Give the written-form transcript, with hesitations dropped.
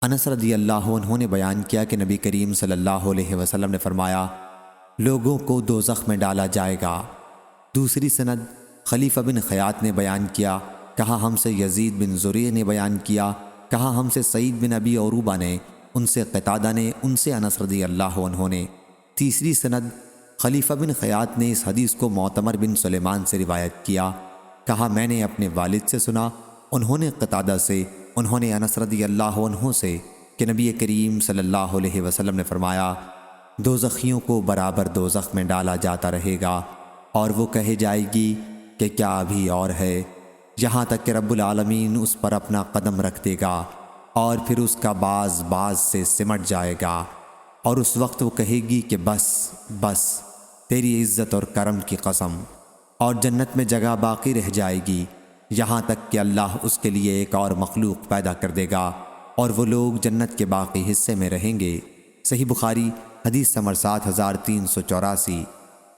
انس رضی اللہ عنہ نے بیان کیا کہ نبی کریم صلی اللہ علیہ وسلم نے فرمایا، لوگوں کو دوزخ میں ڈالا جائے گا۔ دوسری سند خلیفہ بن خیاط نے بیان کیا، کہا ہم سے یزید بن زریع نے بیان کیا، کہا ہم سے سعید بن ابی عروبہ نے، ان سے قتادہ نے، ان سے انس رضی اللہ عنہ نے۔ تیسری سند خلیفہ بن خیاط نے اس حدیث کو معتمر بن سلیمان سے روایت کیا، کہا میں نے اپنے والد سے سنا، انہوں نے قتادہ سے، انہوں نے انس رضی اللہ عنہ سے کہ نبی کریم صلی اللہ علیہ وسلم نے فرمایا، دوزخیوں کو برابر دوزخ میں ڈالا جاتا رہے گا، اور وہ کہے جائے گی کہ کیا ابھی اور ہے، یہاں تک کہ رب العالمین اس پر اپنا قدم رکھ دے گا، اور پھر اس کا باز سے سمٹ جائے گا، اور اس وقت وہ کہے گی کہ بس بس، تیری عزت اور کرم کی قسم، اور جنت میں جگہ باقی رہ جائے گی، یہاں تک کہ اللہ اس کے لیے ایک اور مخلوق پیدا کر دے گا، اور وہ لوگ جنت کے باقی حصے میں رہیں گے۔ صحیح بخاری حدیث نمبر 7384۔